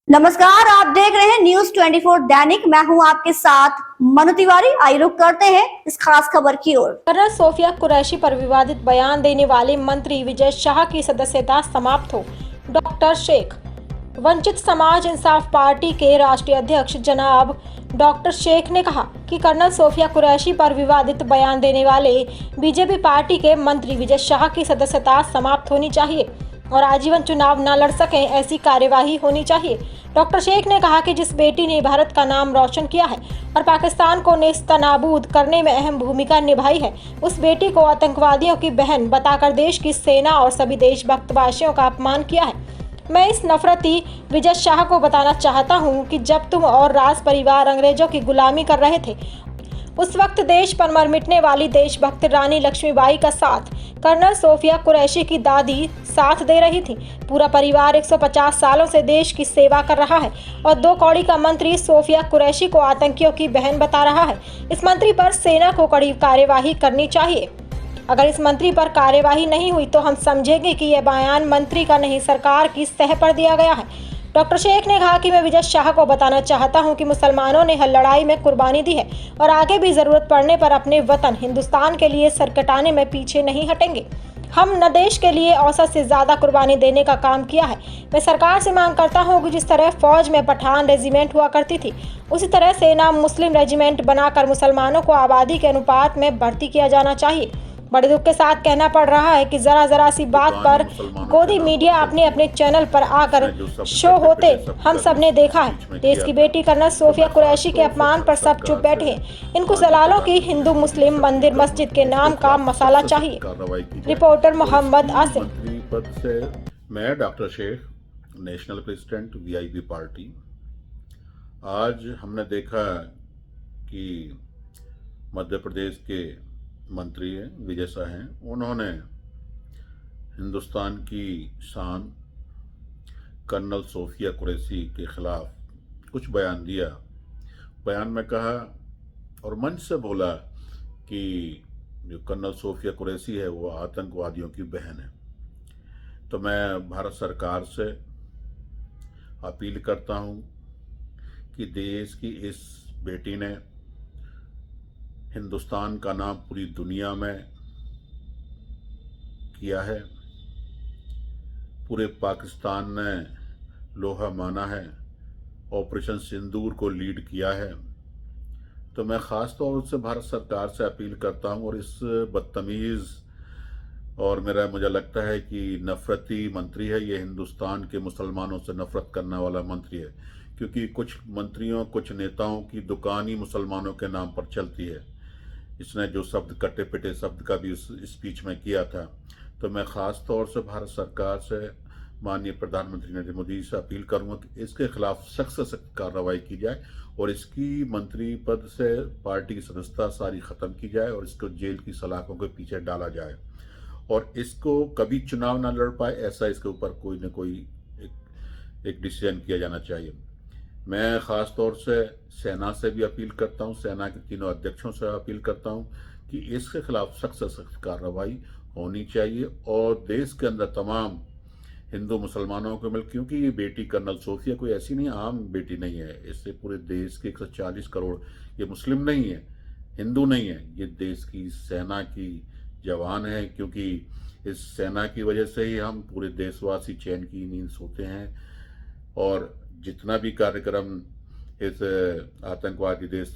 नमस्कार, आप देख रहे हैं न्यूज 24 दैनिक। मैं हूं आपके साथ मनु तिवारी। आइए रुक करते हैं इस खास खबर की ओर। कर्नल सोफिया कुरैशी पर विवादित बयान देने वाले मंत्री विजय शाह की सदस्यता समाप्त हो। डॉक्टर शेख वंचित समाज इंसाफ पार्टी के राष्ट्रीय अध्यक्ष जनाब डॉक्टर शेख ने कहा कि कर्नल सोफिया कुरैशी पर विवादित बयान देने वाले बीजेपी पार्टी के मंत्री विजय शाह की सदस्यता समाप्त होनी चाहिए और आजीवन चुनाव न लड़ सकें, ऐसी कार्यवाही होनी चाहिए। डॉक्टर शेख ने कहा कि जिस बेटी ने भारत का नाम रोशन किया है और पाकिस्तान को नेस्तनाबूद करने में अहम भूमिका निभाई है, उस बेटी को आतंकवादियों की बहन बताकर देश की सेना और सभी देशभक्तवासियों का अपमान किया है। मैं इस नफरती विजय शाह को बताना चाहता हूं कि जब तुम और राज परिवार अंग्रेजों की गुलामी कर रहे थे, उस वक्त देश पर मर मिटने वाली देशभक्त रानी लक्ष्मीबाई का साथ कर्नल सोफिया कुरैशी की दादी साथ दे रही थी। पूरा परिवार 150 सालों से देश की सेवा कर रहा है और 2 कौड़ी का मंत्री सोफिया कुरैशी को आतंकियों की बहन बता रहा है। इस मंत्री पर सेना को कड़ी कार्यवाही करनी चाहिए। अगर इस मंत्री पर कार्यवाही नहीं हुई तो हम समझेंगे कि यह बयान मंत्री का नहीं, सरकार की सह पर दिया गया है। डॉक्टर शेख ने कहा कि मैं विजय शाह को बताना चाहता हूं कि मुसलमानों ने हर लड़ाई में कुर्बानी दी है और आगे भी जरूरत पड़ने पर अपने वतन हिंदुस्तान के लिए सर कटाने में पीछे नहीं हटेंगे। हम न देश के लिए औसत से ज्यादा कुर्बानी देने का काम किया है। मैं सरकार से मांग करता हूं कि जिस तरह फौज में पठान रेजिमेंट हुआ करती थी, उसी तरह सेना मुस्लिम रेजिमेंट बनाकर मुसलमानों को आबादी के अनुपात में भर्ती किया जाना चाहिए। बड़े दुख के साथ कहना पड़ रहा है कि जरा सी बात पर गोदी मीडिया अपने अपने चैनल पर आकर शो होते हम सब ने देखा है। देश की बेटी कर्नल सोफिया कुरैशी के अपमान पर सब चुप बैठे हैं। इनको जलालों की हिंदू मुस्लिम मंदिर मस्जिद के नाम का मसाला चाहिए। रिपोर्टर मोहम्मद आसिम। मंत्री पद से मैं doctor Sheikh, national president VIP party. आज हमने देखा कि मध्य प्रदेश के मंत्री हैं विजय शाह हैं, उन्होंने हिंदुस्तान की शान कर्नल सोफिया कुरैशी के खिलाफ कुछ बयान दिया। बयान में कहा और मंच से बोला कि जो कर्नल सोफिया कुरैशी है वो आतंकवादियों की बहन है। तो मैं भारत सरकार से अपील करता हूँ कि देश की इस बेटी ने हिंदुस्तान का नाम पूरी दुनिया में किया है, पूरे पाकिस्तान ने लोहा माना है, ऑपरेशन सिंदूर को लीड किया है। तो मैं ख़ास तौर से भारत सरकार से अपील करता हूं और इस बदतमीज़ और मुझे लगता है कि नफरती मंत्री है, ये हिंदुस्तान के मुसलमानों से नफरत करने वाला मंत्री है, क्योंकि कुछ मंत्रियों कुछ नेताओं की दुकान ही मुसलमानों के नाम पर चलती है। इसने जो शब्द कटे पिटे शब्द का भी उस स्पीच में किया था। तो मैं ख़ास तौर से भारत सरकार से माननीय प्रधानमंत्री नरेंद्र मोदी से अपील करूंगा कि इसके खिलाफ सख्त से सख्त कार्रवाई की जाए और इसकी मंत्री पद से पार्टी की सदस्यता सारी ख़त्म की जाए और इसको जेल की सलाखों के पीछे डाला जाए और इसको कभी चुनाव ना लड़ पाए, ऐसा इसके ऊपर कोई न कोई एक डिसीजन किया जाना चाहिए। मैं ख़ास तौर से सेना से भी अपील करता हूं, सेना के तीनों अध्यक्षों से अपील करता हूं कि इसके खिलाफ सख्त से सख्त कार्रवाई होनी चाहिए और देश के अंदर तमाम हिंदू मुसलमानों को मिल, क्योंकि ये बेटी कर्नल सोफिया कोई ऐसी नहीं आम बेटी नहीं है। इससे पूरे देश के 140 करोड़, ये मुस्लिम नहीं है, हिंदू नहीं है, ये देश की सेना की जवान है, क्योंकि इस सेना की वजह से ही हम पूरे देशवासी चैन की नींद सोते हैं। और जितना भी कार्यक्रम इस आतंकवादी देश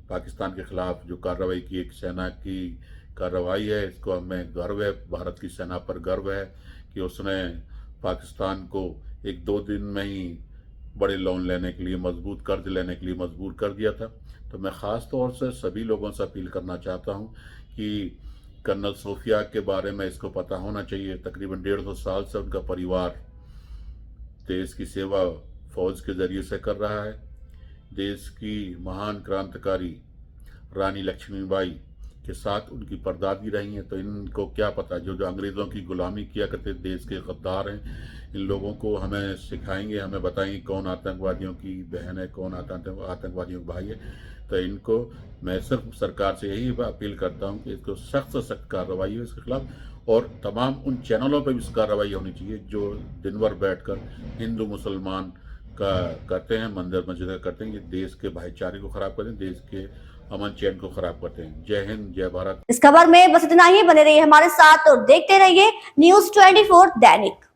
पाकिस्तान के खिलाफ जो कार्रवाई की, एक सेना की कार्रवाई है, इसको हमें गर्व है, भारत की सेना पर गर्व है कि उसने पाकिस्तान को 1-2 दिन में ही बड़े लोन लेने के लिए, मजबूत कर्ज लेने के लिए मजबूर कर दिया था। तो मैं ख़ास तौर से सभी लोगों से अपील करना चाहता हूँ कि कर्नल सोफिया के बारे में इसको पता होना चाहिए। तकरीबन 150 साल से उनका परिवार देश की सेवा फौज के ज़रिए से कर रहा है। देश की महान क्रांतिकारी रानी लक्ष्मीबाई के साथ उनकी परदादी रही हैं। तो इनको क्या पता, जो अंग्रेज़ों की गुलामी किया करते देश के गद्दार हैं, इन लोगों को हमें सिखाएंगे, हमें बताएंगे कौन आतंकवादियों की बहन है, कौन आतंकवादियों का भाई है। तो इनको मैं सिर्फ सरकार से यही अपील करता हूँ कि इसको सख्त से सख्त कार्रवाई हो इसके खिलाफ और तमाम उन चैनलों पर भी कार्रवाई होनी चाहिए जो दिन भर बैठकर हिंदू मुसलमान का करते हैं, मंदिर मस्जिद का करते हैं, ये देश के भाईचारे को खराब करते हैं, देश के अमन चैन को खराब करते हैं। जय हिंद, जय भारत। इस खबर में बस इतना ही। बने रहिए हमारे साथ और देखते रहिए News 24 दैनिक।